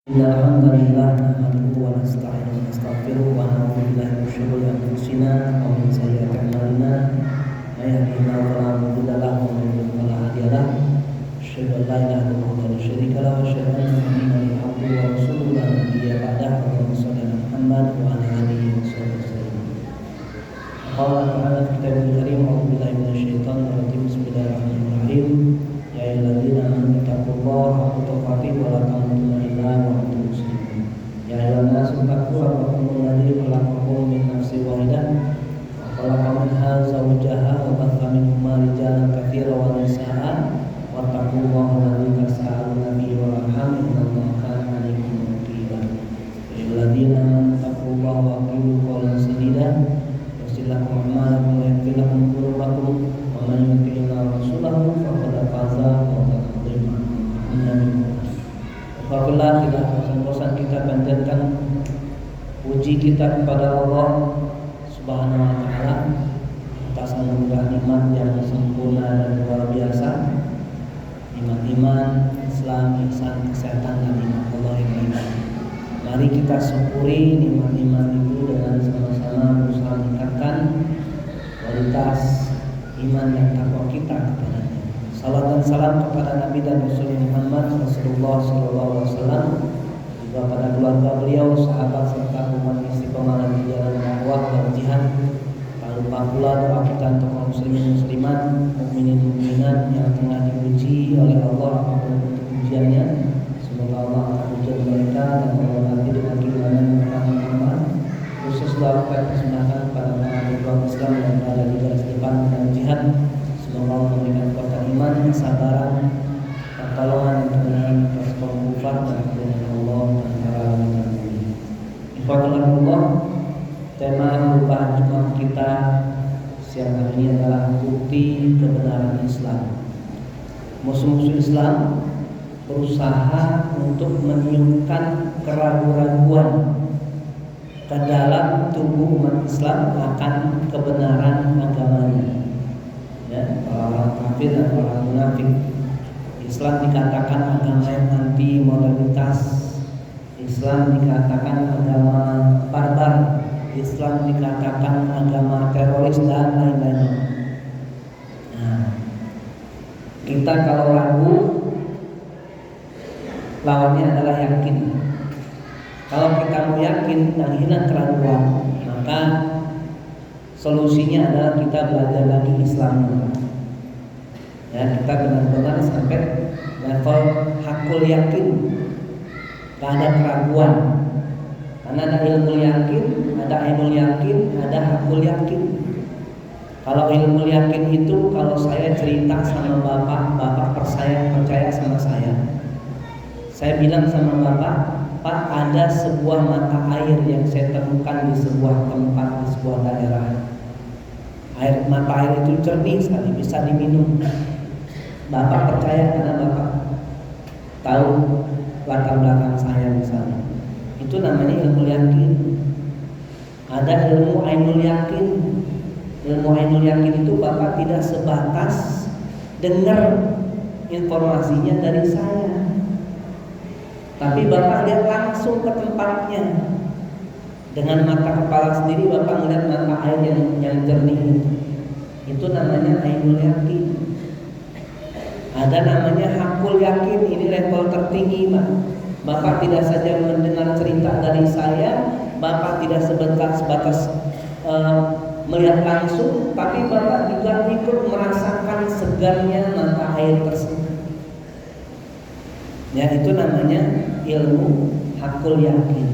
Innal hamdalillah nahmaduhu wa nasta'inuhu wa nastaghfiruh wa na'udzu billahi min shururi anfusina wa min sayyi'ati a'malina. May yahdihillahu fala mudilla lahu wa may yudlil fala hadiya lahu. Asyhadu an la ilaha illallah wa la syarika lahu wa asyhadu anna Muhammadan abduhu wa rasuluhu la nabiyya ba'dahu. Allahumma shalli ala Muhammad wa ala alihi wa sahbihi. Qala ta'ala fi kitabil karim a'udzu billahi minasy syaithanir rajim. Bismillahirrahmanirrahim. Ya ayyuhalladzina amanu taqullaha haqqa tuqatih wa la tamutunna illa wa antum muslimun. Ya ayyuhan nasu taqu rabbakum alladzi khalaqakum min nafsin wahidah wa khalaqa minha zawjaha wa batha minhuma rijalan katsiran wa nisaa'a wattaqullaha alladzi tasaaluna bihi wal arham innallaha kana 'alaykum raqiba. Ya ayyuhalladzina amanu taqullaha wa qulu qawlan sadida yuslih lakum a'malakum wa yaghfir lakum dhunubakum wa man yuti'illah rasulahu faqad faza fawzan 'azima. Apabila tidak bosan-bosan kita panjatkan puji kita kepada Allah Subhanahu wa taala atas anugerah nikmat yang sempurna dan luar biasa, nikmat iman, Islam, ihsan, kesehatan dan nikmat Allah yang lainnya. Mari kita syukuri nikmat-nikmat itu dengan sama-sama berusaha meningkatkan kualitas iman dan takwa kita kepadanya. Salam dan salam kepada Nabi dan Rasul Muhammad Rasulullah SAW, juga pada keluarga beliau, sahabat serta umat istiqomah di jalan dakwah dan jihad. Tak lupa pula doa kita untuk kaum muslimin muslimat, mukminin mukminat yang tengah diuji oleh Allah apapun bentuk ujiannya. Semoga Allah akan ujian mereka dan Allah nanti dengan keimanan Muhammad. Khusus doa kita persembahkan kepada para pejuang Islam yang berada di garis depan dan jihad. Semoga Allah memberikan kekuatan iman, kesabaran, pertolongan dan kemenangan atas kaum kufar dan kebenaran Allah dan para ulama ini. Insyaallah, tema khutbah Jumat kita siang hari ini adalah bukti kebenaran Islam. Musuh-musuh Islam berusaha untuk meniupkan keraguan-raguan ke dalam tubuh umat Islam akan kebenaran agamanya. Ya, orang kafir dan orang munafik. Islam dikatakan agama yang anti modernitas, Islam dikatakan agama barbar, Islam dikatakan agama teroris dan lain-lain. Nah, kita kalau ragu, lawannya adalah yakin. Kalau kita mau yakin dan hilang keraguan, maka solusinya adalah kita belajar lagi Islam. Ya, kita benar-benar sampai level hakul yakin, tak ada keraguan. Karena ada ilmu yakin, ada ainul yakin, ada hakul yakin. Kalau ilmu yakin itu, kalau saya cerita sama bapak, bapak percaya sama saya. Saya bilang sama bapak, Pak, ada sebuah mata air yang saya temukan di sebuah tempat, di sebuah daerah. Mata air itu jernih sekali, bisa diminum. Bapak percaya karena bapak tahu latar belakang saya misalnya. Itu namanya ilmu yakin. Ada ilmu ainul yakin. Ilmu ainul yakin itu bapak tidak sebatas dengar informasinya dari saya, tapi bapak lihat langsung ke tempatnya. Dengan mata kepala sendiri bapak melihat mata air yang jernih. Itu namanya ainul yakin. Ada namanya hakul yakin. Ini level tertinggi, Pak. Bapak tidak saja mendengar cerita dari saya, bapak tidak sebatas melihat langsung, tapi bapak juga ikut merasakan segarnya mata air tersebut. Ya, itu namanya ilmu hakul yakin.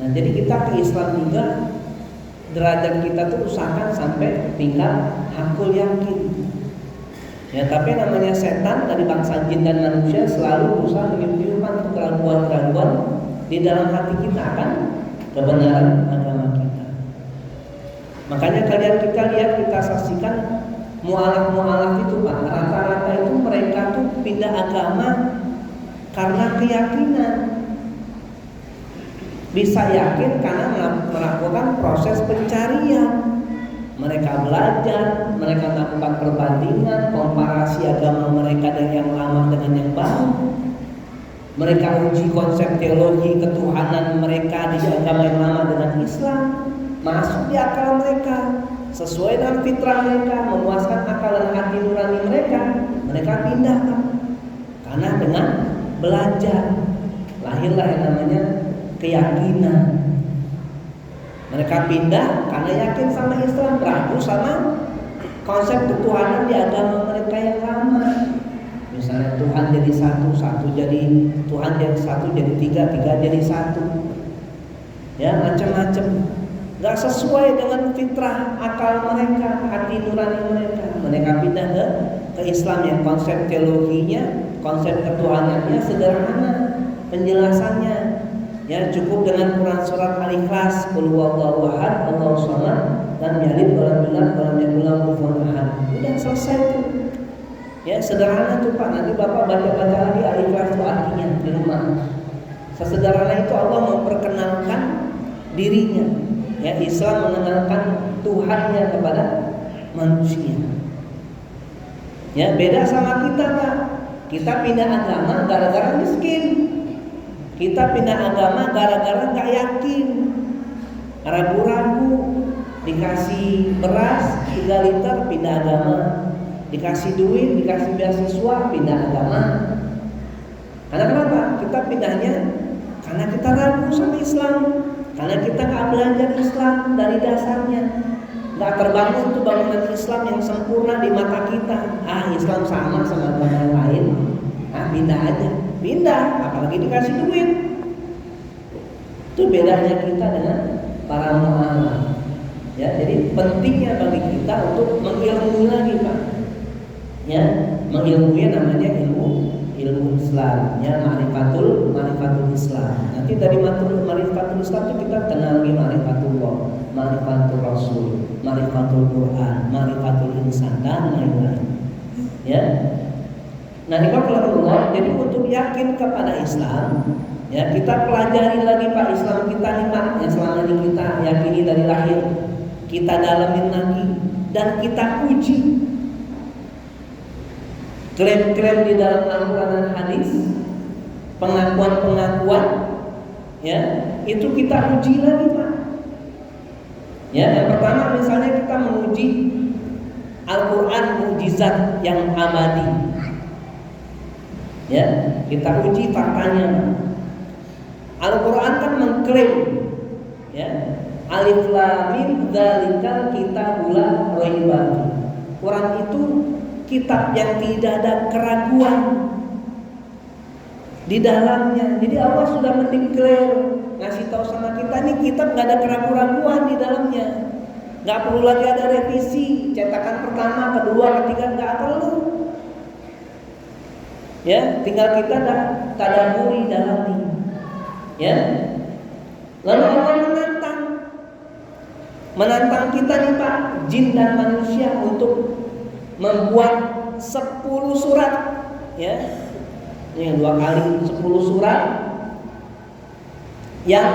Nah, jadi kita ke Islam juga derajat kita tuh usahakan sampai tingkat hakul yakin. Ya, tapi namanya setan dari bangsa jin dan manusia selalu berusaha meniupkan keraguan-keraguan di dalam hati kita akan kebenaran agama kita. Makanya kita lihat, kita saksikan mu'alaf itu, Pak. Rata-rata itu mereka tuh pindah agama karena keyakinan. Bisa yakin karena melakukan proses pencarian. Mereka belajar, mereka melakukan perbandingan, komparasi agama mereka dengan yang lama dengan yang baru. Mereka uji konsep teologi ketuhanan mereka di agama yang lama dengan Islam, masuk di akal mereka, sesuai dengan fitrah mereka, memuaskan akal dan hati nurani mereka. Mereka pindah, Pak. Karena dengan belajar lahirlah yang namanya keyakinan. Mereka pindah karena yakin sama Islam, ragu sama konsep ketuhanan di agama mereka yang lama. Misalnya Tuhan jadi satu, satu jadi Tuhan jadi satu, jadi tiga, tiga jadi satu. Ya, macam-macam. Gak sesuai dengan fitrah akal mereka, hati nurani mereka. Mereka pindah ke Islam yang konsep teologinya, konsep ketuhanannya sederhana, penjelasannya. Ya, cukup dengan Quran surat Al-Ikhlas, Qul huwallahu ahad, Allahus samad, dan yalid walam yulad walam yakul lahu kufuwan ahad. Udah selesai tuh. Ya, sederhana tuh Pak. Nanti Bapak baca-baca lagi Al-Ikhlas itu artinya di rumah. Sesederhana itu Allah memperkenalkan dirinya. Ya, Islam mengenalkan Tuhannya kepada manusia. Ya, beda sama kita, Pak. Kita pindah agama gara-gara miskin. Kita pindah agama gara-gara gak yakin, ragu-ragu. Dikasih beras 3 liter pindah agama, dikasih duit, dikasih beasiswa pindah agama. Karena kenapa? Kita pindahnya karena kita ragu sama Islam, karena kita gak belajar Islam dari dasarnya, gak terbangun tuh bangunan Islam yang sempurna di mata kita. Islam sama agama yang lain, pindah aja. Pindah, apalagi dikasih duit. Itu bedanya kita dengan para mu'alaf. Ya, jadi pentingnya bagi kita untuk mengilmui lagi, Pak. Ya, mengilmui namanya ilmu Islam, ya, ma'rifatul Islam. Nanti dari ma'rifatul Islam itu kita kenal lagi ma'rifatullah, ma'rifatul Rasul, ma'rifatul Quran, ma'rifatul insan, dan lain-lain. Ya. Nah, ikhwah, jadi untuk yakin kepada Islam, ya, kita pelajari lagi Pak Islam kita nih Pak, yang selama ini kita yakini dari lahir, kita dalamin lagi dan kita uji. Klaim-klaim di dalam Al-Quran dan hadis, pengakuan-pengakuan, ya, itu kita uji lagi Pak. Ya, yang pertama misalnya kita menguji Al-Quran mukjizat yang abadi. Ya, kita uji faktanya. Al-Quran kan mengklaim, ya, alif lam mim dzalikal kitabul la raiba fihi. Quran itu kitab yang tidak ada keraguan di dalamnya. Jadi Allah sudah mendeklar, ngasih tahu sama kita nih kitab nggak ada keraguan di dalamnya. Nggak perlu lagi ada revisi, cetakan pertama, kedua, ketiga, nggak perlu. Ya, tinggal kita tadaburi dalami. Ya. Lalu Allah menantang kita nih Pak, jin dan manusia untuk membuat 10 surat, ya. Ini 2 kali 10 surat yang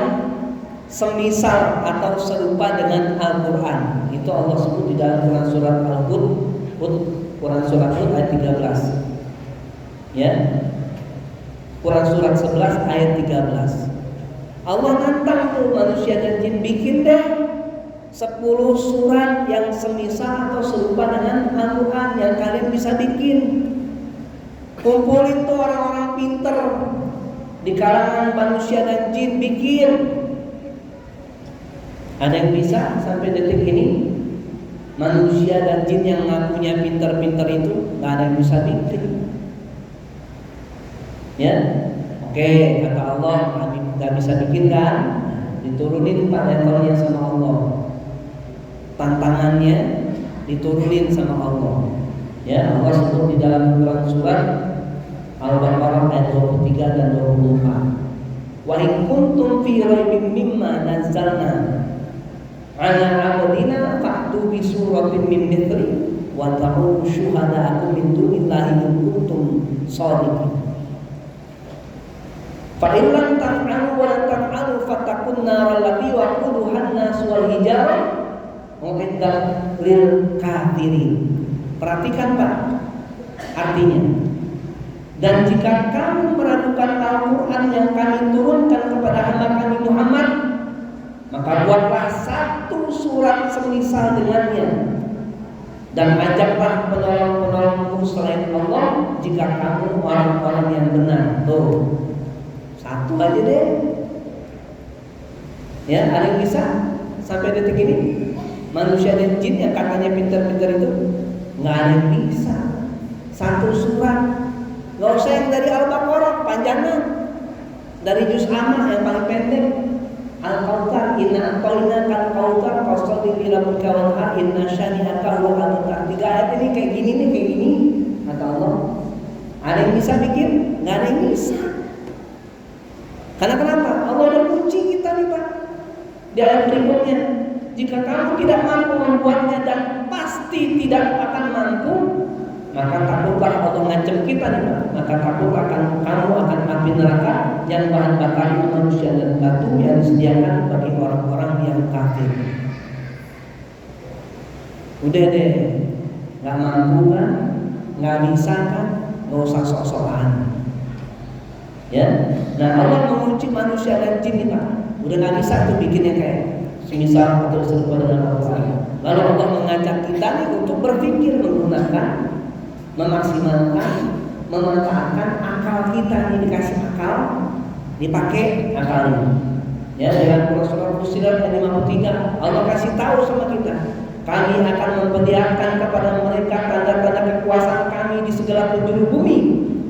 semisal atau serupa dengan Al-Quran. Itu Allah sebut di dalam Quran surat Al-Hud, Quran surat Hud ayat 13. Ya, Quran surat 11 ayat 13. Allah nantang tuh manusia dan jin, bikin deh 10 surat yang semisal atau serupa dengan Al-Quran yang kalian bisa bikin. Kumpulin tuh orang-orang pinter di kalangan manusia dan jin, bikin. Ada yang bisa sampai detik ini? Manusia dan jin yang ngakunya pinter-pinter itu gak ada yang bisa bikin. Ya, oke, kata Allah, nggak bisa bikin kan? Diturunin pada levelnya sama Allah. Tantangannya diturunin sama Allah. Ya, Allah sebut di dalam Quran surat Al-Baqarah ayat 23 dan 24. Wa in kuntum fi raibin mimma nazzalna ala 'abdina fa'tu bi suratin min mithli wa ta'u syuhada'akum min dunillahi in kuntum shadiqin. Fa in lam taf'alu wa lam taf'alu fattaqun nar allati waquduha an-nas wal hijarah uiddat lil kafirin. Perhatikan Pak, artinya Dan jika kamu meragukan Al-Quran yang kami turunkan kepada hamba kami Muhammad, maka buatlah satu surat semisal dengannya dan ajaklah penolong-penolongmu selain Allah jika kamu orang-orang yang benar. Tuh, satu aja deh. Ya, ada yang bisa sampai detik ini? Manusia dan jin yang katanya pintar-pintar itu nggak ada yang bisa. Satu surat. Gak usah yang dari Al-Baqarah panjangnya, dari juz Amma yang paling pendek. Al-Kautsar, inna a'tainaka al-kautsar fasholli li rabbika wanhar inna syani'aka huwal abtar. 3 ayat ini kayak gini kata Allah. Ada yang bisa bikin? Nggak ada yang bisa. Karena kenapa? Allah udah kunci kita nih Pak. Di ayat berikutnya, jika kamu tidak mampu membuatnya dan pasti tidak akan mampu, maka takutlah Allah ngancam kita nih Pak. Maka takutlah kamu akan api neraka yang bahan bakarnya manusia dan batu yang disediakan bagi orang-orang yang kafir. Udah deh, nggak mampu kan, nggak bisa kan, nggak usah sok-sokan. Ya, nah Allah menguji manusia dan jin nih Pak. Udah nggak bisa tuh bikinnya kayak semisal atau serupa dengan Al-Quran. Lalu Allah mengajak kita nih untuk berpikir menggunakan, memaksimalkan, memanfaatkan akal kita. Ini dikasih akal, dipakai akal ini. Ya, dengan surah Fussilat ayat 53 Allah kasih tahu sama kita, kami akan memperlihatkan kepada mereka tanda-tanda kekuasaan kami di segala penjuru bumi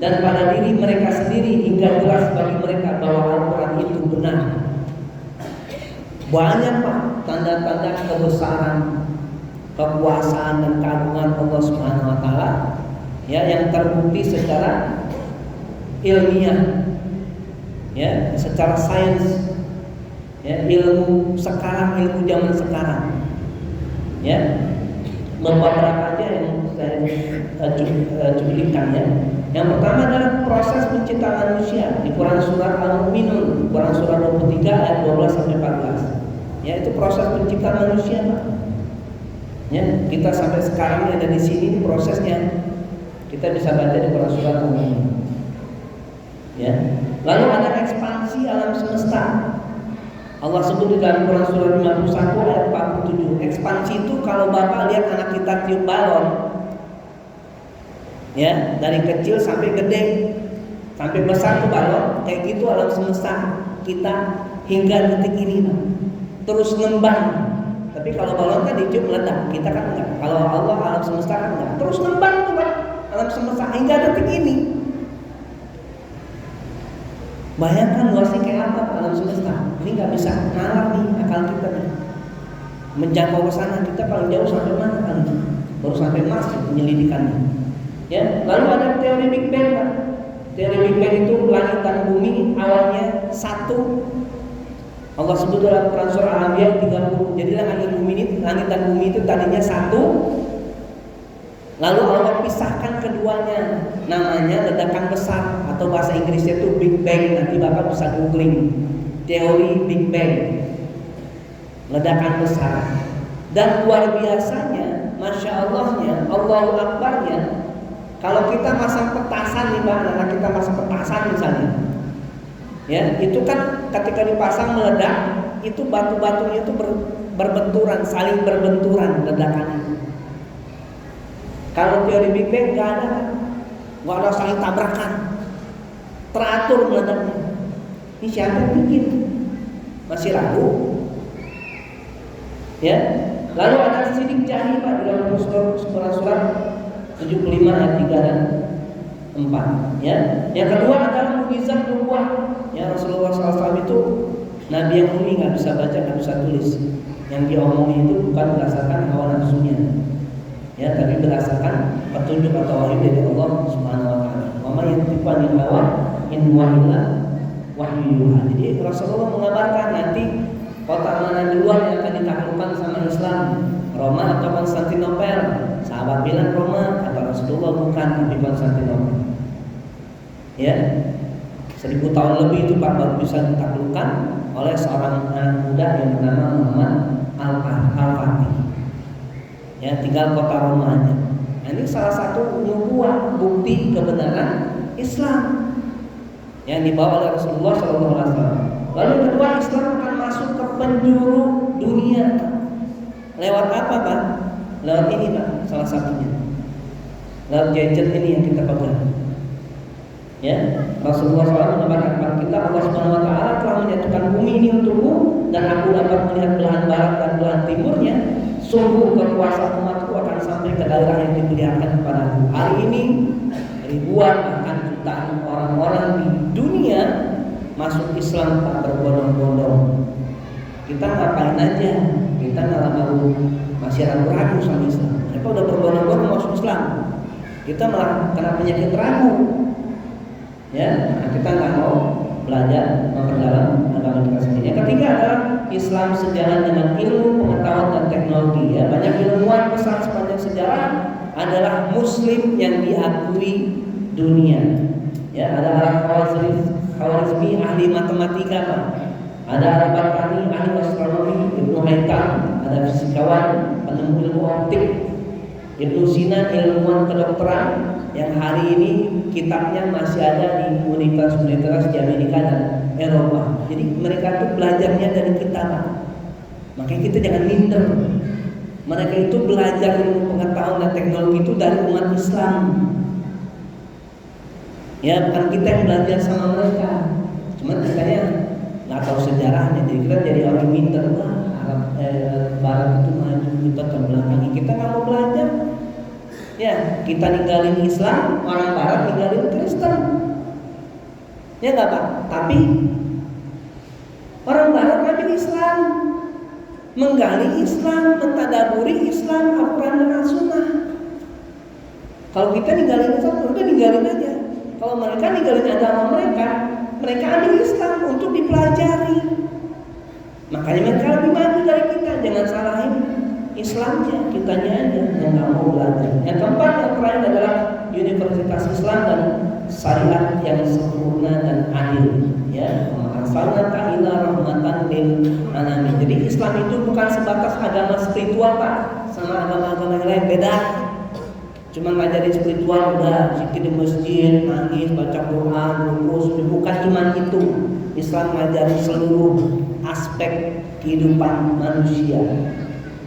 dan pada diri mereka sendiri hingga jelas bagi mereka bahwa Al-Quran itu benar. Banyak Pak tanda-tanda kebesaran, kekuasaan dan keagungan Allah Subhanahu wa taala, ya, yang terbukti secara ilmiah, ya, secara sains, ya, ilmu sekarang, ilmu zaman sekarang, ya. Beberapa aja yang saya cuplikan, ya. Yang pertama adalah proses pencipta manusia di Quran surat Al-Mu'minun, Quran surat 23 ayat 12 sampai 14. Ya, itu proses pencipta manusia, Pak. Ya, kita sampai sekarang ada di sini prosesnya. Kita bisa baca di Quran surat Al-Mu'minun. Ya. Lalu ada ekspansi alam semesta. Allah sebut di dalam Quran surat 51 ayat 47. Ekspansi itu kalau Bapak lihat anak kita tiup balon, ya, dari kecil sampai gede, sampai besar tuh balon, kayak gitu alam semesta kita hingga detik ini, Pak. Terus ngembang. Tapi kalau balon kan ditiup meledak, kita kan enggak. Kalau Allah alam semesta kan enggak. Terus ngembang tuh Pak, alam semesta hingga detik ini. Bayangkan luasnya kayak apa alam semesta. Ini nggak bisa nalar nih akal kita nih. Menjangkau ke sana, kita paling jauh sampai mana kan? Baru sampai Mars penyelidikannya. Ya, lalu ada teori Big Bang, Pak. Teori Big Bang itu langit dan bumi awalnya satu. Allah sebut dalam Quran surah Al-Anbiya 30. Jadi langit dan bumi itu tadinya satu. Lalu Allah pisahkan keduanya, namanya ledakan besar atau bahasa Inggrisnya itu Big Bang. Nanti Bapak bisa googling teori Big Bang, ledakan besar. Dan luar biasanya, Masya Allahnya, Allahu Akbarnya, kalau kita masang petasan nih Pak, anak kita masang petasan misalnya, ya, itu kan ketika dipasang meledak, itu batu-batunya itu berbenturan, saling berbenturan ledakannya. Kalau teori Big Bang nggak ada saling tabrakan, teratur meledaknya. Ini siapa yang bikin? Masih ragu? Ya. Lalu ada sidik jari Pak di dalam surat 75 ayat 3 dan 4. Ya. Yang kedua adalah mukjizat nubuwah. Ya, Rasulullah SAW itu nabi yang ummi, nggak bisa baca, nggak bisa tulis. Yang diomongin itu bukan berdasarkan hawa nafsunya, ya, tapi berdasarkan petunjuk atau wahyu dari Allah Subhanahu wa taala. Wa ma yantiqu 'anil hawa in huwa illa wahyu yuha. Jadi Rasulullah mengabarkan nanti kota mana duluan yang akan ditaklukkan sama Islam, Roma atau Konstantinopel. Sahabat bilang Roma, kata Rasulullah bukan, tapi Konstantinopel. Ya, 1000 tahun lebih itu Pak baru bisa ditaklukkan oleh seorang anak muda yang bernama Muhammad Al-Fatih. Ya, tinggal kota Roma aja. Nah, ini salah satu nubuah, bukti kebenaran Islam yang dibawa oleh Rasulullah SAW. Lalu yang kedua, Islam akan masuk ke penjuru dunia. Lewat apa Pak? Lewat ini Pak, salah satunya. Lewat gadget ini yang kita pegang. Ya, Rasulullah SAW mengabarkan kepada kita, Allah Subhanahu Wa Taala telah menjatuhkan bumi ini untukmu dan aku dapat melihat belahan barat dan belahan timurnya. Sungguh kekuasaan umatku akan sampai ke daerah yang diperlihatkan kepadaku. Hari ini ribuan bahkan jutaan orang-orang di dunia masuk Islam tak berbondong-bondong. Kita ngapain aja? Kita nggak mau masih ragu-ragu sama Islam. Mereka udah berbondong-bondong masuk Islam. Kita malah kena penyakit ragu. Ya, kita nggak mau belajar memperdalam agama kita sendiri. Yang ketiga adalah Islam sejalan dengan ilmu, pengetahuan dan teknologi. Ya, banyak ilmuwan besar sepanjang sejarah adalah Muslim yang diakui dunia. Ya, ada Al-Khwarizmi ahli matematika, Pak. Ada Al-Batani ahli astronomi, Ibnu Haytham, ada fisikawan, penemu ilmu optik, Ibnu Sina ilmuwan kedokteran yang hari ini kitabnya masih ada di universitas di Amerika dan Eropa. Jadi mereka itu belajarnya dari kita, Pak. Makanya kita jangan minder. Mereka itu belajar ilmu pengetahuan dan teknologi itu dari umat Islam. Ya, bukan kita yang belajar sama mereka. Cuman katanya nggak tahu sejarahnya, jadi kita jadi orang minder. Wah, Barat itu maju, kita terbelakangi. Kita nggak mau belajar. Ya, kita ninggalin Islam, orang Barat ninggalin Kristen. Ya nggak Pak? Tapi orang Barat ngambil Islam, menggali Islam, mentadaburi Islam, Al-Quran dan As-Sunnah. Kalau kita ninggalin Islam, udah ninggalin aja. Kalau mereka ninggalin agama mereka ambil Islam untuk dipelajari. Makanya mereka lebih maju dari kita. Jangan salahin Islamnya, kitanya aja yang nggak mau belajar. Yang keempat, yang terakhir adalah Universitas Islam dan Syariat yang sempurna dan adil. Ya, asalna ila rahmatan lil alamin. Jadi Islam itu bukan sebatas agama spiritual Pak, sama agama-agama yang lain beda. Cuma ngajarin spiritual udah zikir di masjid, nangis, baca Quran, rukus, bukan cuma itu. Islam ngajarin seluruh aspek kehidupan manusia.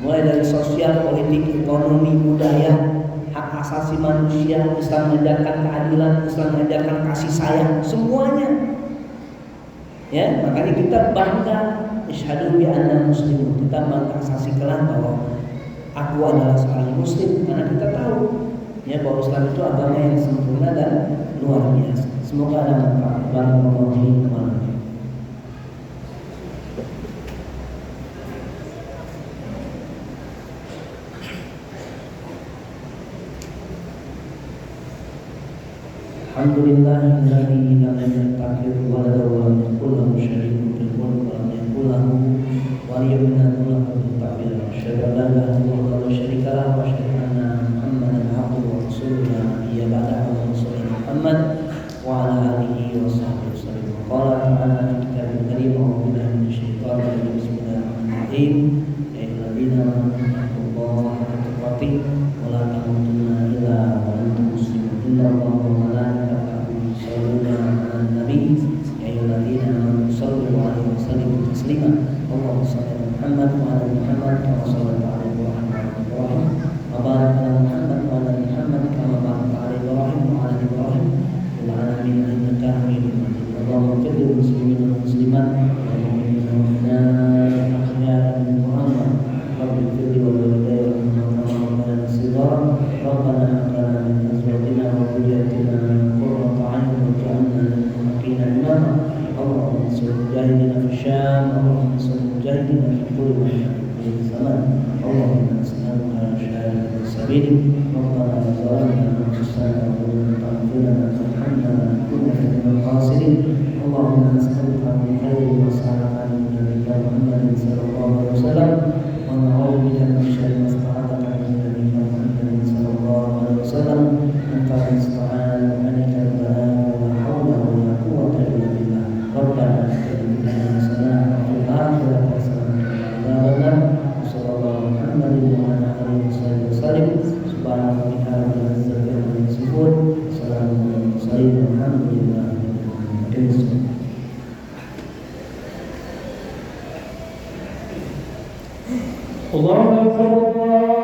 Mulai dari sosial, politik, ekonomi, budaya, hak asasi manusia. Islam mengajarkan keadilan, Islam mengajarkan kasih sayang, semuanya. Ya, makanya kita bangga isyhadu bi anna muslimun. Kita bangga saksikan bahwa aku adalah seorang muslim karena kita tahu ya bahwa Islam itu agama yang sempurna dan luar biasa. Semoga ada manfaat. Barakallahu fiikum. Alhamdulillahilladzi lam yattakhidh waladan wa lam yakul lahu syarikun fil mulki wa lam yakul lahu waliyyun min adh-dhulli tabi'an. Asyhadu an la ilaha illallah wa syarika lahu wa asyhadu anna Muhammadan abduhu wa rasuluhu la nabiyya ba'dahu wa sallallahu Muhammad wa ala alihi wa sahbihi wasallam. Qala ta'ala fi kitabil karim wa billahi minasy syaithanir rajim. Bismillahirrahmanirrahim. Ya ayyuhalladzina amanu taqullaha haqqa tuqatih wa la tamutunna illa wa antum muslimun. Innallaha wa malaikatahu yusholluna 'alan nabi. Ya ayyuhalladzina amanu shallu 'alaihi wa sallimu taslima. Allahumma shalli 'ala Muhammad wa 'ala Muhammad kama shallaita 'ala Ibrahim wa 'ala Ibrahim wa barik 'ala Muhammad wa 'ala Muhammad kama barakta 'ala Ibrahim wa 'ala Ibrahim fil 'alamin innaka Hamidum Majid. Allahumma ighfir lil muslimina wal muslimat wal mu'minina wal mu'minat ahya'a minhum wa amwat. Rabbi ighfir li wa liwalidayya warhamhuma kama rabbayani shighara. Rabbana hab lana min azwajina wa dhurriyyatina qurrata a'yun waj'alna lil muttaqina imama. Allahumma ansur mujahidina fi Syam, Allahumma ansur mujahidina fi kulli zaman. Allahumma nas'aluka syahadata sabilik. Rabbana zalamna anfusana wa lam taghfir lana tarhamna lanakunanna minal khasirin. Allahumma nas'aluka min khairi ma sa'alaka min nabiyyika Muhammadin sallallahu alaihi wasallam wa na'udzu bika min syarri ma sta'adaka min nabiyyika Muhammadin sallallahu alaihi wasallam. Anta musta'an wa alayka al-balagh wa la hawla wa la quwwata illa billah. Rabbana atina hasanatan wa fil akhirati hasanatan wa qina adzabannar. Sallallahu Muhammadin wa ala alihi wasallam. Subhana rabbika rabbil izzati amma yasifun. Salamun alal mursalin. Allahu Akbar.